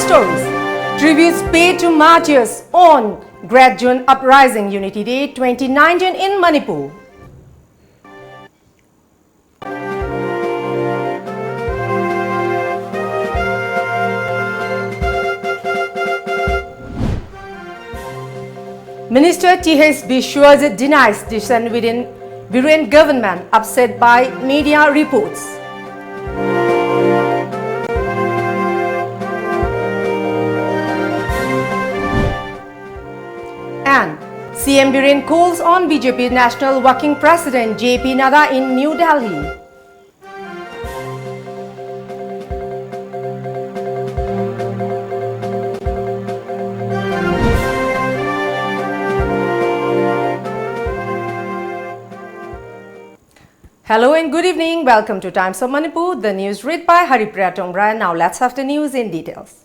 stories. Tributes paid to martyrs on Great June Uprising Unity Day 2019 in Manipur. Minister T.H. Bishwajit denies dissent within Viren government, upset by media reports. And CM Viren calls on BJP National Working President J.P. Nadda in New Delhi. Hello and good evening. Welcome to Times of Manipur. The news read by HARIPRIYA. Now let's have the news in details.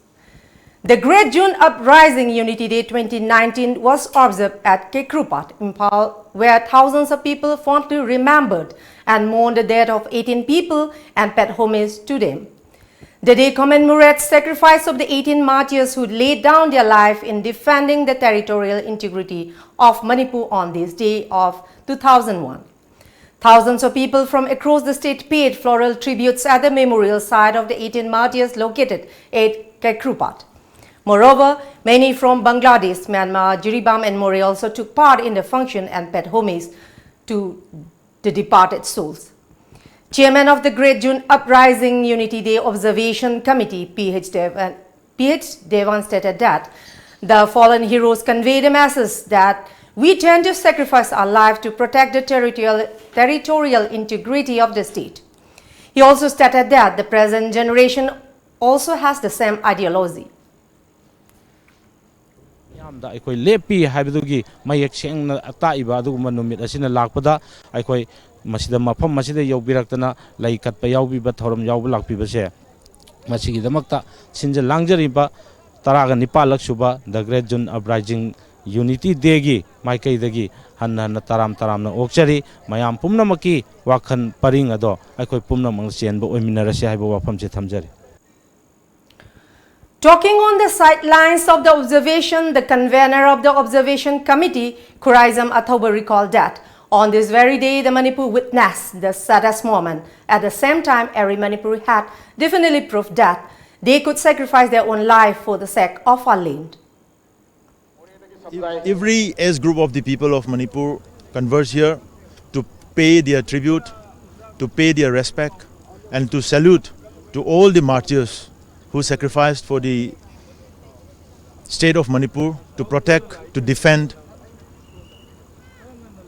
The Great June Uprising Unity Day 2019 was observed at Kekrupat, Impal, where thousands of people fondly remembered and mourned the death of 18 people and paid homage to them. The day commemorates the sacrifice of the 18 martyrs who laid down their life in defending the territorial integrity of Manipur on this day of 2001. Thousands of people from across the state paid floral tributes at the memorial site of the 18 martyrs located at Kekrupat. Moreover, many from Bangladesh, Myanmar, Jiribam and More also took part in the function and paid homage to the departed souls. Chairman of the Great June Uprising Unity Day Observation Committee, P.H. Devan stated that the fallen heroes conveyed a message that we tend to sacrifice our life to protect the territorial integrity of the state. He also stated that the present generation also has the same ideology. ꯑꯩꯈꯣꯏ ꯂꯦꯞꯄꯤ ꯍꯥꯏꯕꯗꯨꯒꯤ ꯃꯌꯦꯛ ꯁꯦꯡꯅ ꯇꯥꯛꯏꯕ ꯑꯗꯨꯒꯨꯝꯕ ꯅꯨꯃꯤꯠ ꯑꯁꯤꯅ ꯂꯥꯛꯄꯗ ꯑꯩꯈꯣꯏ ꯃꯁꯤꯗ ꯃꯐꯝ ꯑꯁꯤꯗ ꯌꯧꯕꯤꯔꯛꯇꯅ ꯂꯩ ꯀꯠꯄ ꯌꯥꯎꯕꯤꯕ ꯊꯧꯔꯝ ꯌꯥꯎꯕ ꯂꯥꯛꯄꯤꯕꯁꯦ ꯃꯁꯤꯒꯤꯗꯃꯛꯇ ꯁꯤꯟꯖ ꯂꯥꯡꯖꯔꯤꯕ 19ꯂꯛ ꯁꯨꯕ ꯗ ꯒ꯭ꯔꯦꯠ ꯖꯨꯟ ꯑꯞꯔꯥꯏꯖꯤꯡ ꯌꯨꯅꯤꯇꯤ ꯗꯦꯒꯤ ꯃꯥꯏꯀꯩꯗꯒꯤ ꯍꯟꯅ ꯍꯟꯅ ꯇꯔꯥꯝꯅ ꯑꯣꯛꯆꯔꯤ ꯃꯌꯥꯝ ꯄꯨꯝꯅꯃꯛꯀꯤ ꯋꯥꯈꯜ ꯄꯔꯤꯡ ꯑꯗꯣ ꯑꯩꯈꯣꯏ ꯄꯨꯝꯅꯃꯛ ꯆꯦꯟꯕ ꯑꯣꯏꯃꯤꯟꯅꯔꯁꯤ ꯍꯥꯏꯕ ꯋꯥꯐꯝꯁꯦ ꯊꯝꯖꯔꯤ. Talking on the sidelines of the observation, the convener of the observation committee, Khuraizam Athoba, recalled that on this very day, the Manipur witnessed the saddest moment. At the same time, every Manipuri had definitely proved that they could sacrifice their own life for the sake of our land. Every age group of the people of Manipur converge here to pay their tribute, to pay their respect, and to salute to all the martyrs who sacrificed for the state of Manipur to protect, to defend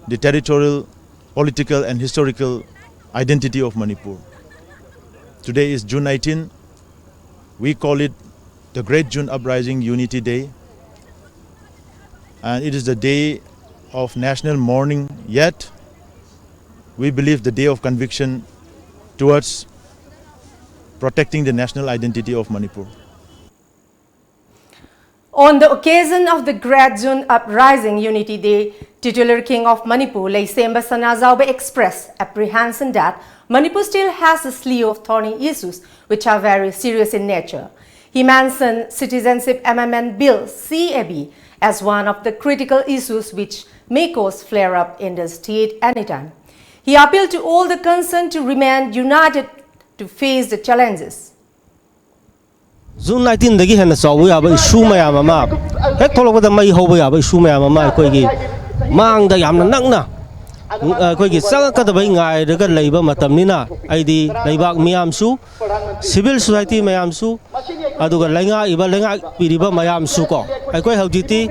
the territorial, political and historical identity of Manipur. Today is June 19. We call it the Great June Uprising Unity Day. And it is the day of national mourning, yet we believe the day of conviction towards protecting the national identity of Manipur. On the occasion of the Great June Uprising Unity Day, titular King of Manipur, Leisemba Sanazaube, expressed apprehension that Manipur still has a slew of thorny issues which are very serious in nature. He mentioned Citizenship Amendment Bill (CAB) as one of the critical issues which may cause flare-up in the state anytime. He appealed to all the concerned to remain united to face the challenges. June 19 dagi hena sawu ya ba issue mayam ama hek tholok da mai hoba ya ba issue mayam ama koi gi mang da yamna nakna koi gi sang ka da bai ngai daga leiba matam ni na aidi leibak miyam su civil society mayam su aduga lenga iba lenga piriba mayam su ko ai koi haujiti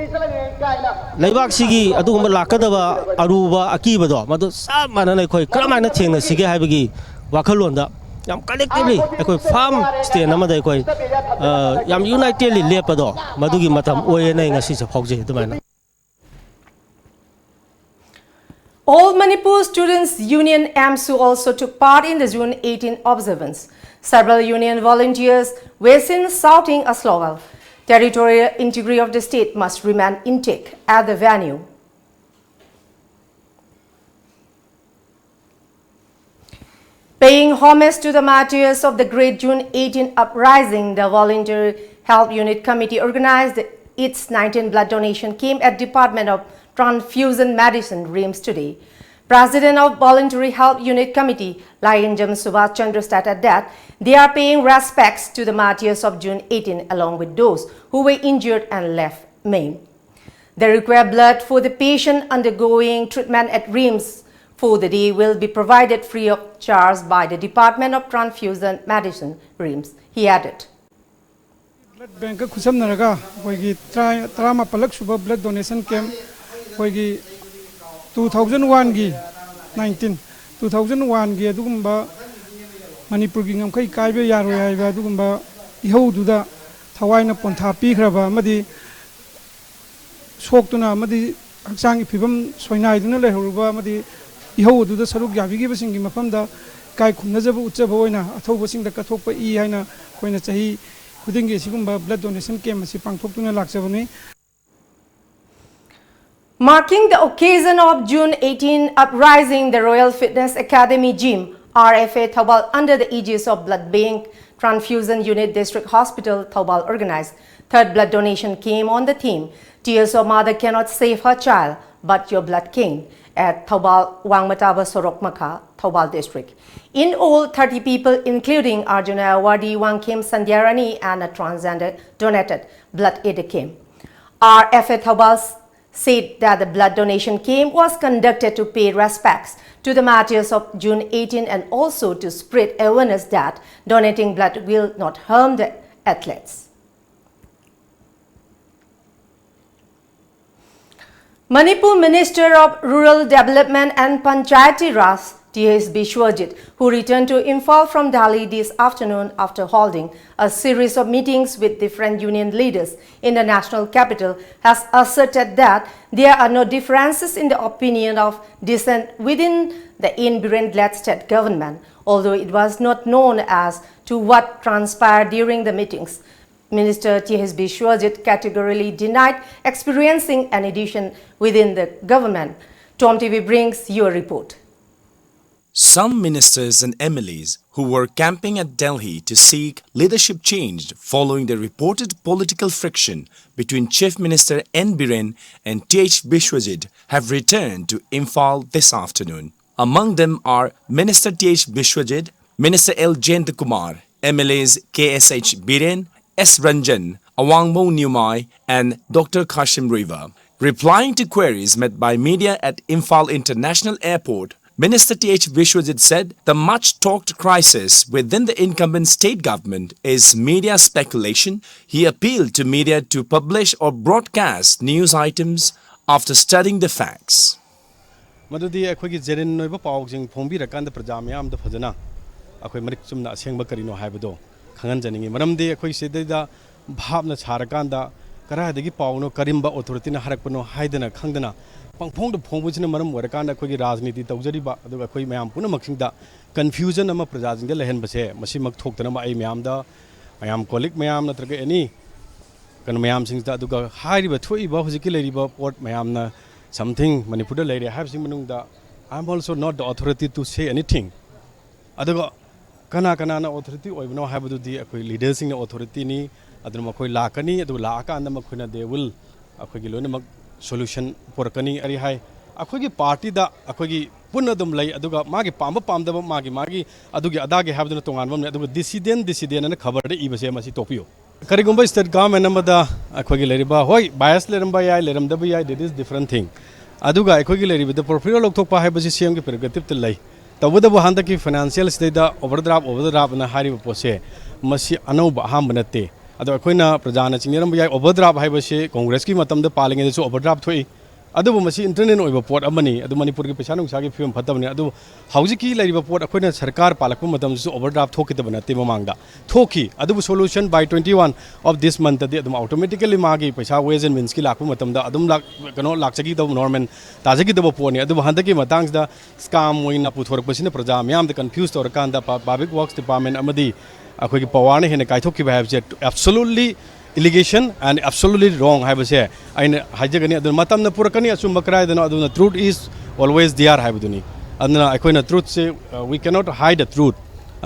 leibak sigi adugumba lakadaba aruba akiba do madu sa manana koi kramana thengna sige haibagi wakhalonda yam collectively ekoi farm stand amada ekoi yam unitedly lepado madugi matam oyena ngasi se phokje dumaina. All Manipur Students Union AMSU also took part in the June 18 observance. Several union volunteers were seen shouting a slogan, "Territorial integrity of the state must remain intact" at the venue. Paying homage to the martyrs of the Great June 18 Uprising, the volunteer Health Unit Committee organized its 19th blood donation camp at Department of Transfusion Medicine, RIMS today. President of Voluntary Health Unit Committee, Lamjing Subhash Chandra stated that they are paying respects to the martyrs of June 18 along with those who were injured and left maimed. The required blood for the patient undergoing treatment at RIMS for the day will be provided free of charge by the Department of Transfusion Medicine, RIMS. He added. Blood bank khusam naraga koigi trama palak suba blood donation camp koigi 2001 gi 2001 gi adugumba Manipur gi ngamkai kaibe yaro yaiba adugumba ihoududa thawaina pontha pikraba amadi soktuna amadi haksangi phibam soinaiduna lehoruba amadi ihoududa saruk yabigi basingi mafamda kai khumnajaba utjaba oina athobasingda kathokpa I haina koina chahi khudingi sigumba blood donation camp asi pangthoktuna lakjabani. Marking the occasion of June 18 uprising, the Royal Fitness Academy Gym, RFA Thoubal, under the aegis of Blood Bank Transfusion Unit District Hospital, Thoubal, organized third blood donation came on the theme, Tears of Mother Cannot Save Her Child, But Your Blood King, at Thoubal, Wangmataba Sorokmaka, Thoubal District. In all, 30 people, including Arjuna Awadi, Wangkim Sandhyarani, and a transgender, donated blood at the camp. RFA Thoubal said that the blood donation camp was conducted to pay respects to the martyrs of June 18 and also to spread awareness that donating blood will not harm the athletes. Manipur Minister of Rural Development and Panchayati Raj, T.S. Bishwajit, who returned to Imphal from Delhi this afternoon after holding a series of meetings with different union leaders in the national capital, has asserted that there are no differences in the opinion of dissent within the N-Biren-led state government, although it was not known as to what transpired during the meetings. Minister T.S. Bishwajit categorically denied experiencing an addition within the government. Tom TV brings your report. Some ministers and MLAs who were camping at Delhi to seek leadership change following the reported political friction between Chief Minister N. Biren and T.H. Bishwajit have returned to Imphal this afternoon. Among them are Minister T.H. Bishwajit, Minister L. Jayantakumar, MLAs K.S.H. Biren, S. Ranjan, Awangmo Nyumai, and Dr. Kashim Riva. Replying to queries met by media at Imphal International Airport, Minister T.H. Bishwajit said the much-talked crisis within the incumbent state government is media speculation. He appealed to media to publish or broadcast news items after studying the facts. Madudi akhoi jerin noiba pawjing phongbi rakanda praja myam da phajana akhoi marik chumna asengba karino haibado khangan janingi maramde akhoi sedida bhabna charakanda karadagi pawno karimba authority na harakpano haidana khangdana pangphong da phongbusina maram warakanda akhoi rajniti tawjariba aduga akhoi mayam puna maksingda confusion ama prajajing da lehen base masi mak thoktana ma ai mayam da mayam kolik mayam natraga ani kan mayam singda aduga hairiba thoiba hujiki leriba port mayam na something Manipur lady have seen manungda I'm also not the authority to say anything aduga kana authority oibno habadu di akoi leaders in authority ni aduna makoi lakani adu laka anda makoina they will akoi gi lona mak solution porkani ari hai akoi gi party da akoi gi punna dum lai aduga magi pamba pamda magi adugi adage habdu tongan bam aduga dissident na khabar de ibase masi topio Karigumba state government amada akhoi leriba hoi bias leramba yai leramda ba yai that is different thing aduga akhoi leriba the portfolio lok thokpa hai basi CM ki prerogative til lai tawada bo handa ki financial state da overdraft na hari pose masi anauba ham banate adu akhoi na prajana chingiramba yai overdraft hai basi congress ki matam da palinge so overdraft thoi adu masi internet oiba port amani adu manipur ki paisa nung sagi film phatabni adu hauji ki leriba port akhoi na sarkar palakpu matam so overdraft thokitaba nate mamangda thoki adu solution by 21 of this month adi adu automatically magi paisa ways and means ki lakpu matam da adum lak kano lakchagi da normal tajagi da port ni adu handaki matang da scam oina puthor pasina praja myam da confused or kan da public works department amadi akhoi ki power ne hene kai thokki ba have absolutely allegation and absolutely wrong habase aina hajagani adu matam na purakani asum bakrai dana adu truth is always there habuduni aduna akoina truth say we cannot hide the truth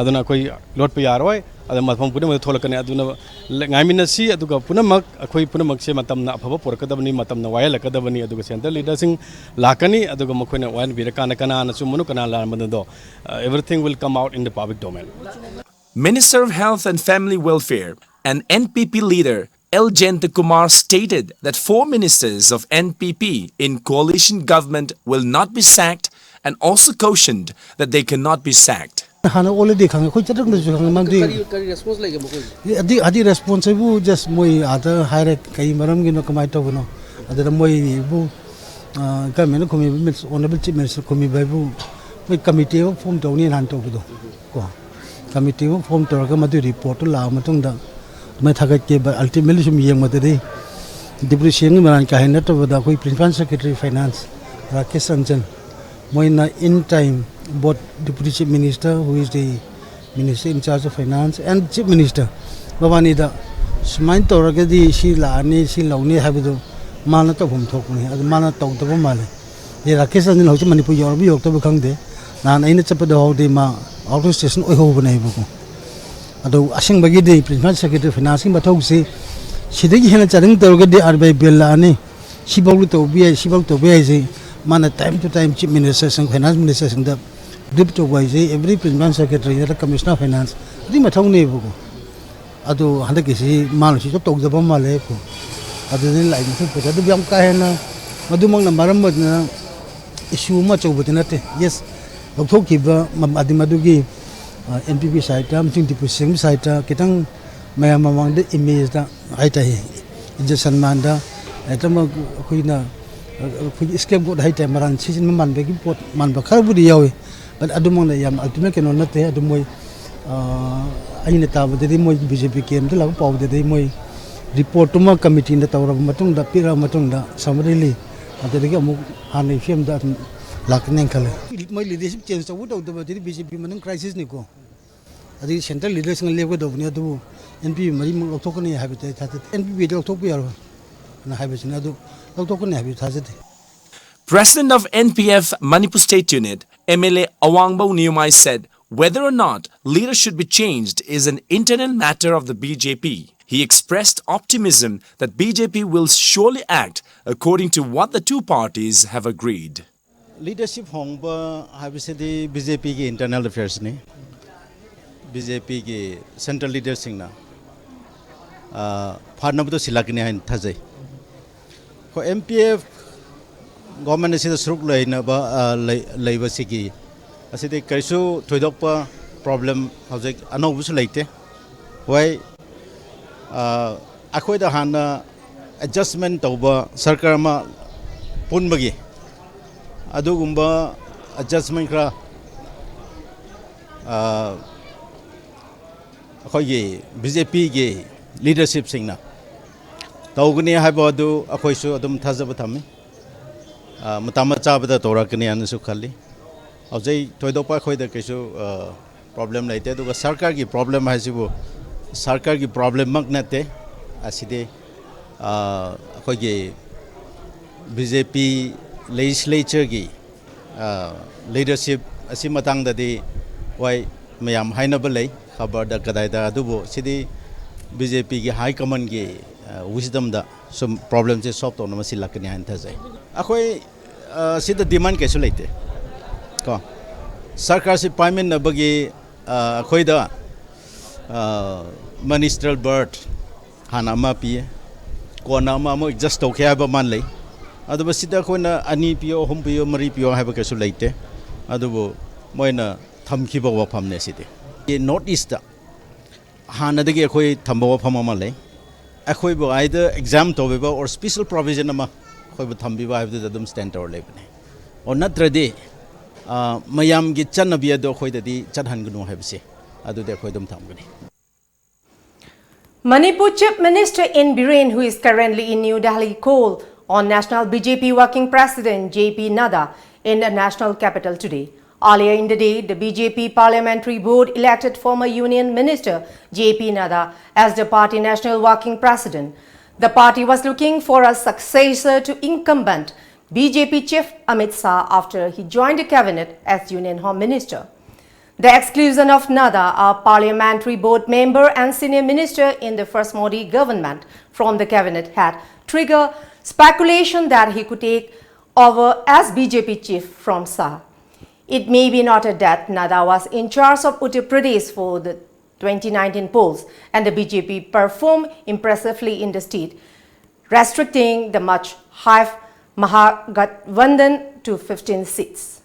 aduna koi lot pe yaroi अद मफम Poonam थोलकने अदुना ngaminasi aduga punamak akhoi punamak se matamna afaba porkadabani matamna wayalakadabani aduga central leadersing lakani aduga makhoina wan birakana kana na sumunu kana lamando everything will come out in the public domain. Minister of Health and Family Welfare and NPP leader L. Kumar stated that 4 ministers of NPP in coalition government will not be sacked and also cautioned that they cannot be sacked. Hana already khang khoi chatak na ju khang mang di response lai ga mo koi adi responsible just moi ada hire kai maram gi no kamai to no ada moi bu ka me no komi honorable chief minister komi bai bu moi committee form to ni han to bu do ko committee form to ga ma du report la ma tung da mai thaga ke ultimately sum yeng ma de deputy sing maran ka hen to da koi principal secretary finance Rakesh Ranjan Moina in time, both Deputy Chief Minister, who is the Minister in charge of Finance, and Chief Minister, Babani da Smain Toragadi, she Lani, she Loni Habido, Mana to whom talk me, as Mana talk to Male. The Rakesh and Hochi Manipu Yorbi October Kangde, Nan ain't Chapado de Ma, auto station, Oho Neighbor. Although Ashing Bagidi, Principal Secretary Financing, but Hoxie, she did him a challenge Toragadi Arbe Bellani, she bought to be a she bought to be Mana time to time chief ministers and finance ministers in the dip to wise every principal secretary the commissioner of finance di mathong ne bu adu handa kisi mal si to the bom male ko adu ni lai mu ko adu byam ka hena madu mang na maram na issue ma chobu tinate yes thok ki ba adi madu gi NPP side tam ting tipu sing side kitang mayam mang de image da ai ta hi injection man da etama kuina escape go hai time ran season man be pot man ba khar budi yawi but adumong na yam ultimate kenon na te adumoy aina ta ba de moy BJP kem de lag paw de moy report ma committee na tawra matung da pira matung da samrili ade ge amu han fm da laknen khale moy leadership change to do de BJP man crisis ni ko adi central leaders ng level do ni adu NPP mari mo loktok ni habite ta NPP de loktok yar na habite na adu President of NPF Manipur State Unit, MLA Awangbo Niyumai said whether or not leaders should be changed is an internal matter of the BJP. He expressed optimism that BJP will surely act according to what the two parties have agreed. Leadership hongba habisedi BJP ki internal affairs ni BJP ki central leaders sing na pharnabdo silakni hain thajai ko MPF government is sruk leina ba leiba sigi aside kaisu thoidokpa problem hojek ano bus leite why akhoi da hana adjustment toba sarkar ma punbagi adugumba adjustment kra akhoi ge BJP ge leadership singna Tauguni Habadu, Akoisu, Adam Tazabatami, Matamacha, the Torakani and Sukali. Ozay, Toidopa, the Kishu problem like that, because Sarkagi problem has you Sarkagi problem magnate, Aside Akoye BJP legislature leadership, Asimatang the day, why Mayam Hainabale, Habada Kadaida Adubo, City BJP high command wisdom da some problems is solved on masi lakani han thazai akhoi sida demand kesu leite ko sarkar si payment na bagi akhoi da ministerial bird hana ma pi ko na ma mo just okay ba man lei adu basida ko na ani pio hum pio mari pio ha ba kesu leite adu moina thamki ba wa phamne side ye north east hana dagi akhoi thamba wa phama ma lei akhoi bo either exam to or special provision ama khoi bo thambi ba have the stand or lebne or natrade mayam gi channabi ado khoi dadi chanhan gnu habse adu de khoi dum thamgani Manipur Chief Minister N. Biren, who is currently in New Delhi, called on National BJP Working President J.P. Nadda in the national capital today. Earlier in the day, the BJP Parliamentary Board elected former Union Minister J.P. Nadda as the party National Working President. The party was looking for a successor to incumbent BJP Chief Amit Shah after he joined the cabinet as Union Home Minister. The exclusion of Nada, a parliamentary board member and senior minister in the first Modi government from the cabinet, had triggered speculation that he could take over as BJP chief from Shah. It may be noted that Nada was in charge of Uttar Pradesh for the 2019 polls, and the BJP performed impressively in the state, restricting the much high Mahagathbandhan to 15 seats.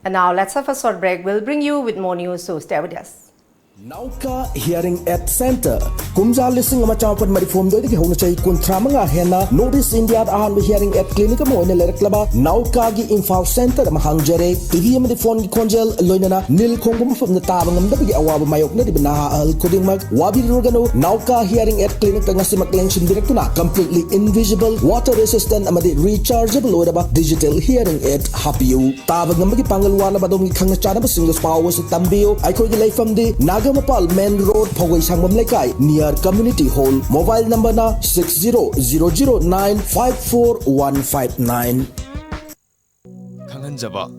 And now let's have a short break. We'll bring you with more news, so stay with us. Nauka Hearing Aid Center. Kumja listing ama chawpan marifom doi ki hona chai kontramanga hena Notice India ahan hearing aid clinic mo ina lereklaba Nauka gi Info Center ma hangjare TV ama phone gi konjel loinana nil khongum fam na tabangam da bi awaba mayok na dibna al koding mag wabi rugano Nauka Hearing Aid Clinic nga simak lenshin direktuna completely invisible water resistant ama de rechargeable oraba digital hearing aid hapiu tabangam gi pangalwana badom gi khangna chana ba single power se tambio ai khoi gi leifam de naga Mapal Main Road Phawai Sangam Lekai near Community Hall. Mobile number na 6009545159. Khanganjaba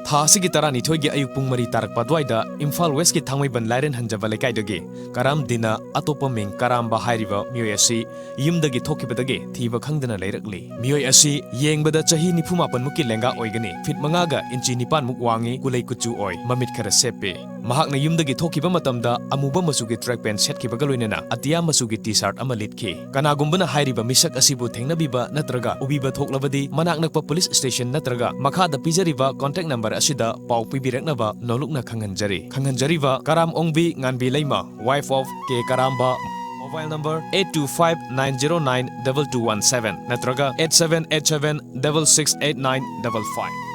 Thasi gi tarani thoi gi ayuk pung mari tarak padwaida Imphal West ki thangmai ban lairen hanjaba lekai dagi karam dina atopa ming karamba hairiba miyoi asi yumdagi thokibadagi thiba khangdana leirakli miyoi asi yengbada chahi 98 mukki lenga oigani fit mangaga inchi 9 muk wangi kulai kuchu oi mamit khara sepe mahakna yumdagi thokiba matamda amuba masugi track pen set kibaga loinana atiya masugi t-shirt ama litki kanagumbana hairiba misak asibu thengnabiba natraga ubiba thoklabadi manak nakpa police station natraga makhada pijariba contact number asida pau pibiraknaba nolukna khanganjariba karam ongbi nganbi leima wife of K Karamba mobile number 8259092217 natraga 8787668955.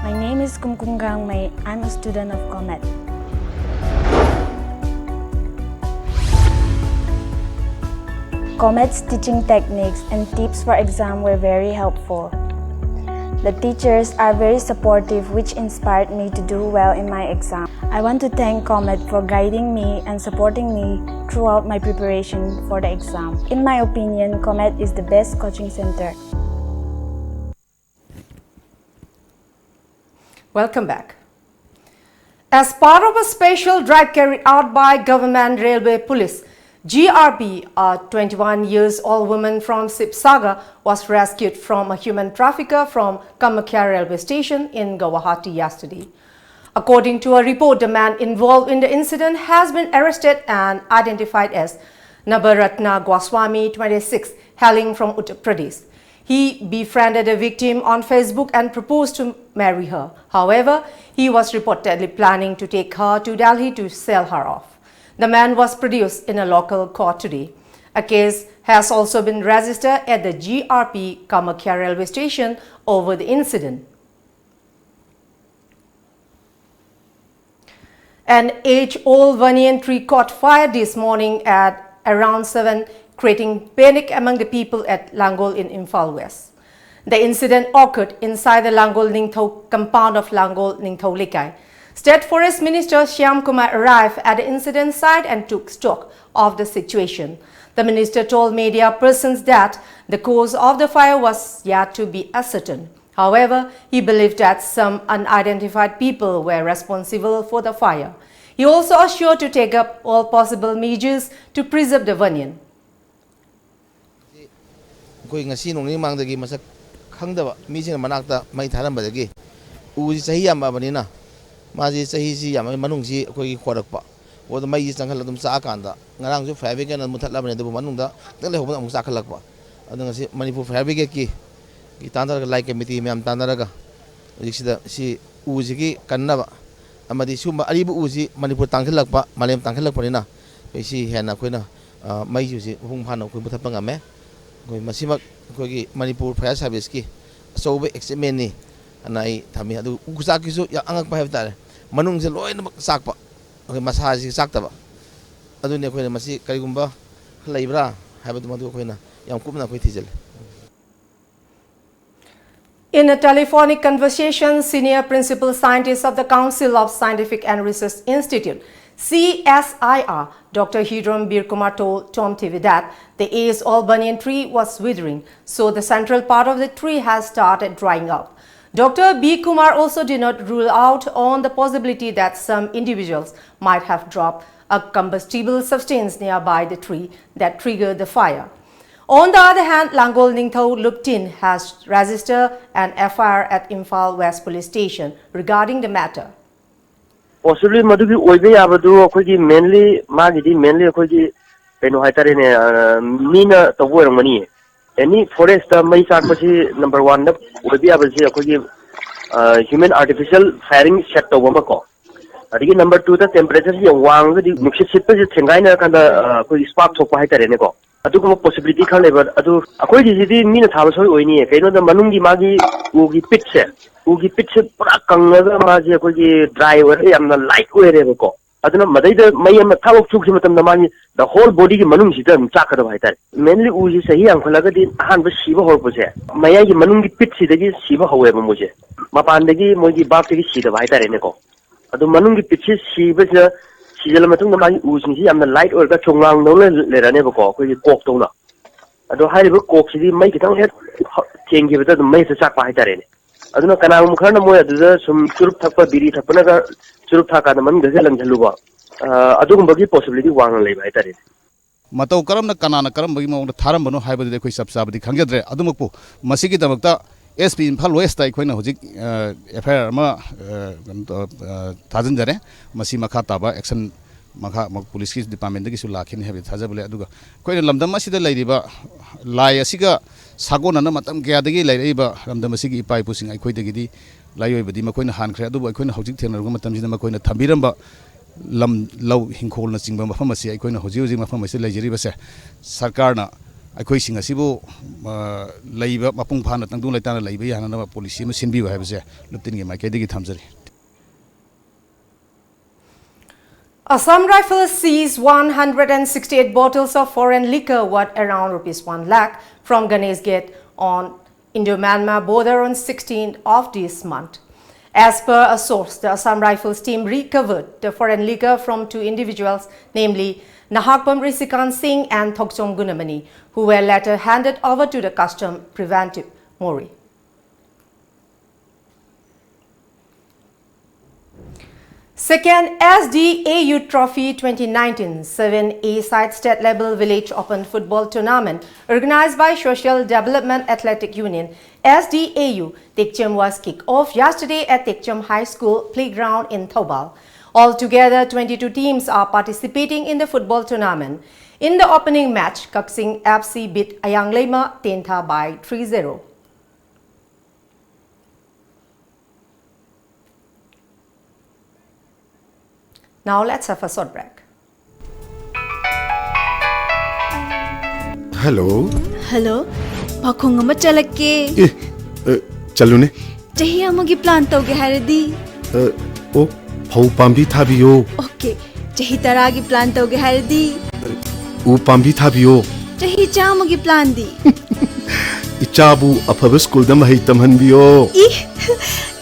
My name is Kumkumgang May. I'm a student of COMET. COMET's teaching techniques and tips for exam were very helpful. The teachers are very supportive, which inspired me to do well in my exam. I want to thank COMET for guiding me and supporting me throughout my preparation for the exam. In my opinion, COMET is the best coaching center. Welcome back. As part of a special drive carried out by Government Railway Police, GRP, a 21-year-old woman from Sibsagar, was rescued from a human trafficker from Kamakya railway station in Guwahati yesterday. According to a report, the man involved in the incident has been arrested and identified as Nabaratna Goswami, 26, hailing from Uttar Pradesh. He befriended the victim on Facebook and proposed to marry her. However, he was reportedly planning to take her to Delhi to sell her off. The man was produced in a local court today. A case has also been registered at the GRP Kamakya railway station over the incident. An age-old banyan tree caught fire this morning at around 7, creating panic among the people at Langol in Imphal West. The incident occurred inside the Langol Ningthau compound of Langol Ningthau Lekai. State Forest Minister Shyam Kumar arrived at the incident site and took stock of the situation. The minister told media persons that the cause of the fire was yet to be ascertained. However, he believed that some unidentified people were responsible for the fire. He also assured to take up all possible measures to preserve the banyan. Koi ngasi nong ni mangdagi masak khangdaba mising manakta mai tharambadagi uji sahi yamba banina maji sahi si yama manung si koi khorakpa oda mai sanghal dum sa kanda ngarang ju fire brigade muthatla bane du manungda tale hoba amuk sa khalakpa adu ngasi manipur fire brigade ki tandar like committee me am tandaraga sida si uji ki kannaba amadi sumba aribu uji manipur tangkhalakpa malem tangkhalakpa ni si hena koina mai ju si hung phano koi muthatpa ngame koi masimak koi manipur fire service ki so be examen ni anai thami adu usa ki su ya angak pa hebta manung se loina sakpa koi masaji saktaba adu ne koi masi karigumba leibra habatu madu koina yam kupna koi thijal. In a telephonic conversation, Senior Principal Scientist of the Council of Scientific and Research Institute CSIR Dr. Hiram Birkumar told Tom TV that the Ace Albanian tree was withering, so the central part of the tree has started drying up. Dr. B. Kumar also did not rule out on the possibility that some individuals might have dropped a combustible substance nearby the tree that triggered the fire. On the other hand, Langol Ningthau Luptin has registered an FIR at Imphal West Police Station regarding the matter. Possibly Madugi Oibe Abadu, Kogi mainly Magidi, mainly Kogi Penohaitare Mina Tawar money. Any forest may Sarkozy number one, would be able to human artificial firing set of Wamako. Again, number two, the temperature is one with the Muxip is Tangina and the spark to Haitarenego. I took a possibility, however, according to the Mina House or any, the Manungi Magi, Ugi Pitcher, Prakanga Maji, driver, and the light wherever. I don't know, Madai may am a cow took him the money, the whole body Manungi done, Chaka of Haita. Mainly Uzi Sahi and Kolagadi, hand with Shiva Horpose. Mayagi Manungi Pitsi, the Shiva, however, Muje. Mapandagi, Mogi Baki, Sheet of Haita Renego. The Manungi pitches, she was a Shizelamatung, the money Uzi, and the light or the Chongang, no let never go, with the cork donor. I don't hide a cork, make it on head, change it the Mesa Chapa. I don't know, can I Moya, some Surup Tapa, Biri Tapanaga, Surup Taka, the Man, the Zealand Luba. I don't believe possibility one lay by that. Matau Karam the Kanana Karam, the Tarambano, hybrid the Quisab, the Kangadre, Adumapo, Masiki Damata, SP in Pal West, I quite a affair, Tazandere, Masimakataba, Exxon Maka Police Department, the Gisulak in Heavy Tazabula Duga. Quite a Lamdamasi the lady, Lia Siga. Sagona Matam Gadi, Laiba, and the Masigi Pai pushing I quite a giddy, Layo, the Macoina hand cradu, I couldn't housing tenor, Matam in the Macoina Tambiramba, Lam Low Hinkol, Singba Pharmacy, I couldn't house using my pharmacy, Lajeriba, Sarkarna, I quaking a Sibo, Laiba, Mapung Pana, Tandulatana, Labia, and another police, Sinbi, I was there, looking at my Kadigi Tamsari. Assam Rifles seized 168 bottles of foreign liquor worth around ₹1 lakh from Ganesh Gate on Indo-Myanmar border on 16th of this month. As per a source, the Assam Rifles team recovered the foreign liquor from two individuals, namely Nahakpam Risikan Singh and Thoksom Gunamani, who were later handed over to the Custom Preventive Mori. Second SDAU Trophy 2019 7A Side State Level Village Open Football Tournament organized by Social Development Athletic Union SDAU Tekcham was kicked off yesterday at Tekcham High School Playground in Thoubal. Altogether, 22 teams are participating in the football tournament. In the opening match, Kaksing FC beat Ayang Lema Tenta by 3-0. Now let's have a short break. Hello. Hello. Pakong ama chalake. Chalune. Chahi amagi plan tauge haradi. Oh, phau pambi thabiyo. Okay. Chahi taragi plan tauge haradi. U pambi thabiyo. Chahi chamagi plan di. Ichabu afaba school da mahai tamhanbiyo.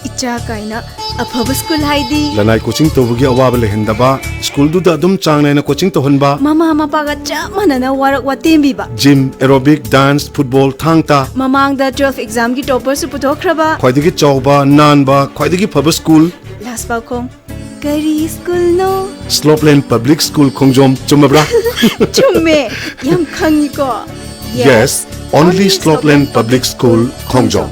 Icha kaina afaba school haidi. Lanai coaching tobugi awaba lehendaba. School du da adum changne na coaching tohonba. Mama paga cha manana warak watembi ba. Gym, aerobic, dance, football, thangta. Mamang da 12 exam ki topper su putokraba. Khwaidagi chawba, nanba, khwaidagi phaba school. Last ba khong. Kari school no. Slopeland Public School Khongjom chumabra. Chumme yam khangi ko. Yes, only Slopeland Public School Khongjom.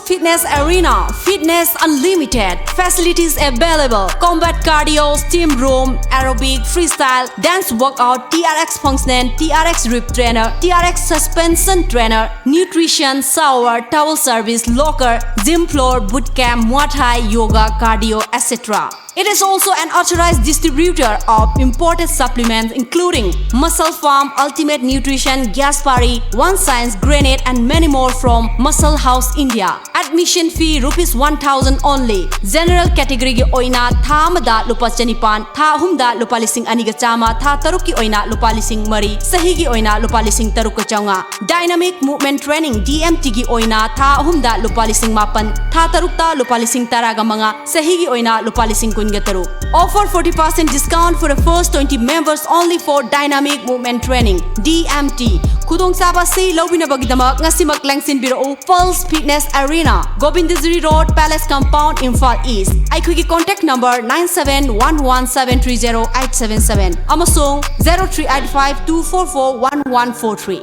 Fitness Arena, Fitness Unlimited, facilities available, combat cardio, steam room, aerobic, freestyle, dance workout, TRX function, TRX rip trainer, TRX suspension trainer, nutrition, shower, towel service, locker, gym floor, bootcamp, Muay Thai, yoga, cardio, etc. It is also an authorized distributor of imported supplements including Muscle Farm, Ultimate Nutrition, Gaspari, One Science, Granite and many more from Muscle House, India. Admission fee rupees 1,000 only. General category gi oina tha amada lupa chanipan, tha ahumda lupa lising aniga chama, tha taruk ki oina lupa lising mari, sahi gi oina lupa lising taruk ka chaunga. Dynamic movement training DMT gi oina tha ahumda lupa lising mapan, tha tarukta lupa lising taraga manga, sahi gi oina lupa lising kun ga taruk. Offer 40% discount for the first 20 members only for Dynamic movement training DMT. Kudong saba si lobina bagidama ngasimak langsin biro Pulse Fitness Arena, Gobindazuri Road, Palace Compound, Imphal East. Aikugi contact number 9711730877 amasung 038524411143.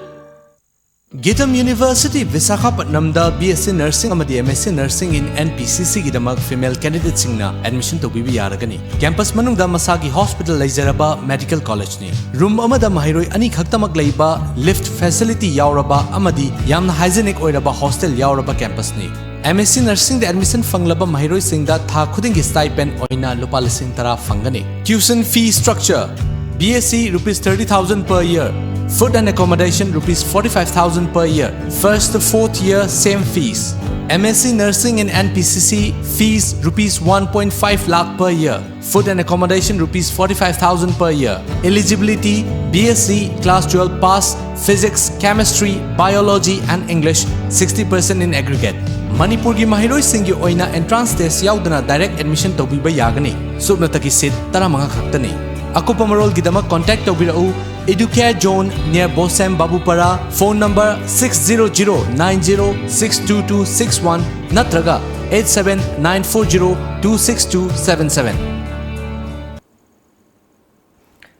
Gitam University Visakhapatnamda BSc Nursing amadi MSc Nursing in NPCC gidamak female candidates singna admission to bibi yaragani. Campus manungda masagi hospital leizaraba medical college ni. Room amada mahiroi ani khaktamak leiba lift facility yauraba amadi yamna hygienic oiraba hostel yauraba campus ni. MSc Nursing the admission fanglaba mahiroi singda tha khudingi stipend oina lupa lising tara fangani. Tuition fee structure: BSc rupees 30,000 per year. Food and accommodation rupees 45,000 per year. First to fourth year same fees. MSc Nursing in NPCC fees rupees 1.5 lakh per year. Food and accommodation rupees 45,000 per year. Eligibility: BSc class 12 pass, physics, chemistry, biology and English 60% in aggregate. Manipur gi mahiroi singi oina entrance test yaudana direct admission to biba yagani. Subnataki seat taramanga khaktani. Akupa marol gidama contact tobirau Educare Zone near Bosem Babupara. Phone number 60090622261 natraga 87940262277.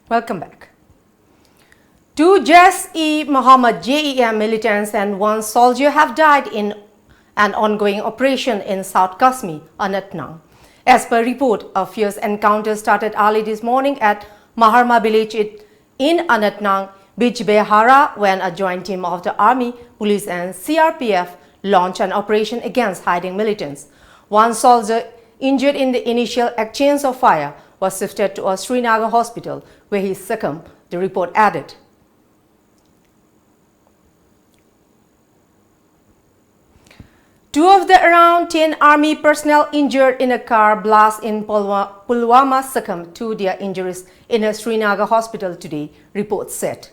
Welcome back. Two Jaish-e-Mohammed JEM militants and one soldier have died in an ongoing operation in South Kashmir, Anantnag. As per report, a fierce encounter started early this morning at Maharma village in Anantnag, Bijbehara, when a joint team of the Army, Police and CRPF launched an operation against hiding militants. One soldier injured in the initial exchange of fire was shifted to a Srinagar hospital where he succumbed, the report added. Two of the around 10 army personnel injured in a car blast in Pulwama succumbed to their injuries in a Srinagar hospital today, reports said.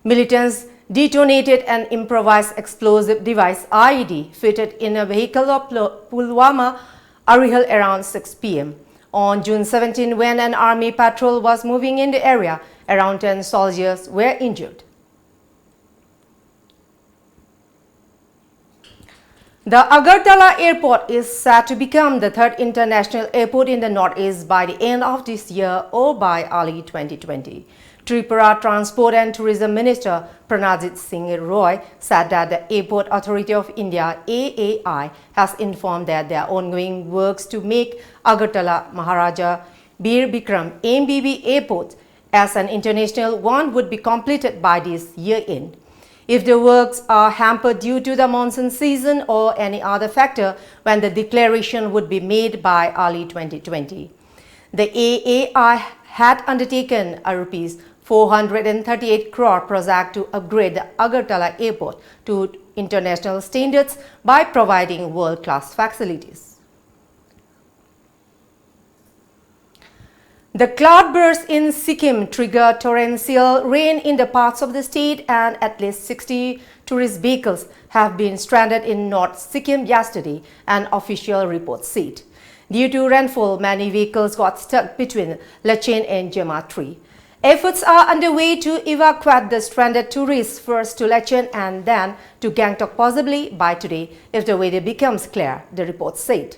Militants detonated an improvised explosive device IED fitted in a vehicle of Pulwama Arihal around 6 p.m. On June 17, when an army patrol was moving in the area, around 10 soldiers were injured. The Agartala airport is set to become the third international airport in the northeast by the end of this year or by early 2020. Tripura Transport and Tourism Minister Pranajit Singh Roy said that the Airport Authority of India AAI has informed that there are ongoing works to make Agartala Maharaja Bir Bikram MBB Airport as an international one would be completed by this year end. If the works are hampered due to the monsoon season or any other factor, when the declaration would be made by early 2020. The AAI had undertaken a rupees 438 crore project to upgrade the Agartala airport to international standards by providing world-class facilities. The cloudburst in Sikkim triggered torrential rain in the parts of the state, and at least 60 tourist vehicles have been stranded in North Sikkim yesterday, an official report said. Due to rainfall, many vehicles got stuck between Lachen and Gematri. Efforts are underway to evacuate the stranded tourists first to Lachen and then to Gangtok, possibly by today if the weather becomes clear, the report said.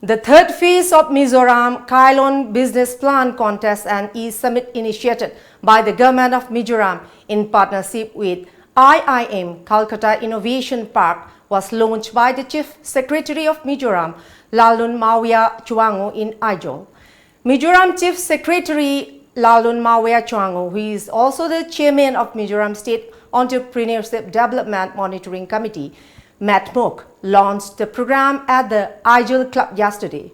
The third phase of Mizoram Kailon Business Plan Contest and E-Summit initiated by the Government of Mizoram in partnership with IIM Calcutta Innovation Park was launched by the Chief Secretary of Mizoram, Lalun Mawia Chuango, in Aizawl. Mizoram Chief Secretary Lalun Mawia Chuango, who is also the Chairman of Mizoram State Entrepreneurship Development Monitoring Committee, MATMOC, launched the program at the Aizawl Club yesterday.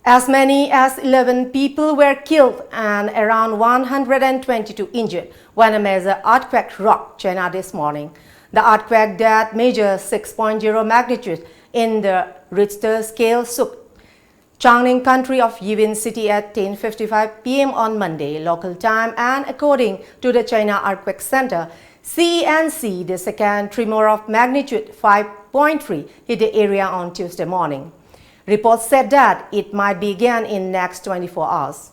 As many as 11 people were killed and around 122 injured when a major earthquake rocked China this morning. The earthquake that measures 6.0 magnitude in the Richter scale shook Changning country of Yibin city at 10:55 p.m. on Monday local time, and according to the China Earthquake Center, CENC, the second tremor of magnitude 5.3 hit the area on Tuesday morning. Reports said that it might begin in next 24 hours.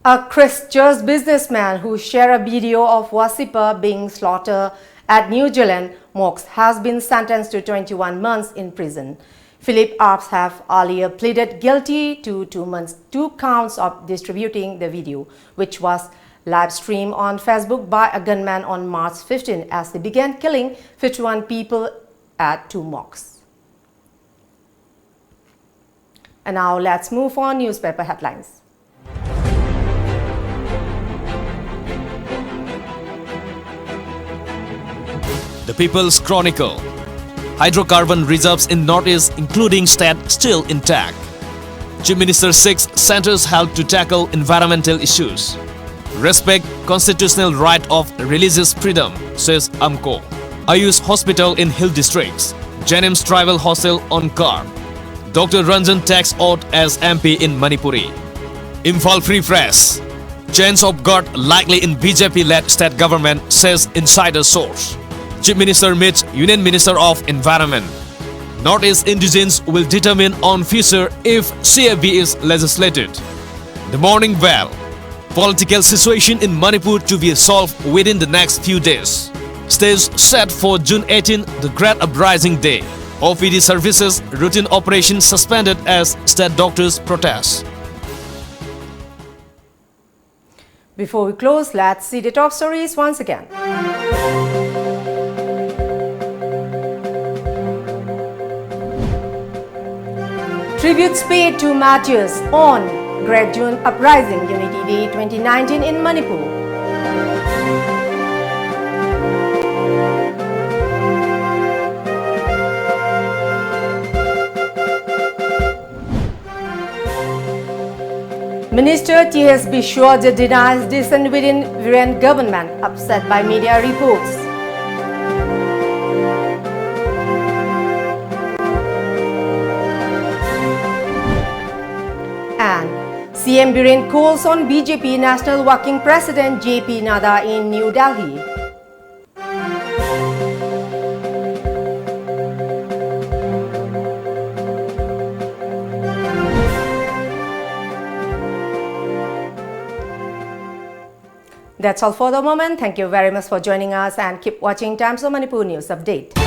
A Christchurch businessman who shared a video of worshippers being slaughtered at New Zealand mosque has been sentenced to 21 months in prison. Philip Arps have earlier pleaded guilty to 2 counts of distributing the video, which was live streamed on Facebook by a gunman on March 15 as they began killing 51 people at 2 mosques. And now let's move on newspaper headlines. The People's Chronicle. Hydrocarbon reserves in Northeast, including state, still intact. Chief Minister seeks centers help to tackle environmental issues. Respect constitutional right of religious freedom, says AMCO. Ayush Hospital in Hill Districts. Jenims Tribal Hostel on Car. Dr. Ranjan takes oath as MP in Manipuri. Imphal Free Press. Change of guard likely in BJP-led state government, says insider source. Chief Minister meets Union Minister of Environment. Northeast indigenes will determine on future if CFB is legislated. The Morning Bell. Political situation in Manipur to be solved within the next few days. Stage set for June 18, the Great Uprising Day. OPD services routine operations suspended as state doctors protest. Before we close, let's see the top stories once again. Tributes paid to martyrs on Great June Uprising Unity Day 2019 in Manipur. Minister T.S. Bishwaja denies dissent within Viren government, upset by media reports. And CM Biren calls on BJP National Working President J.P. Nadda in New Delhi. That's all for the moment. Thank you very much for joining us and keep watching Times of Manipur News Update.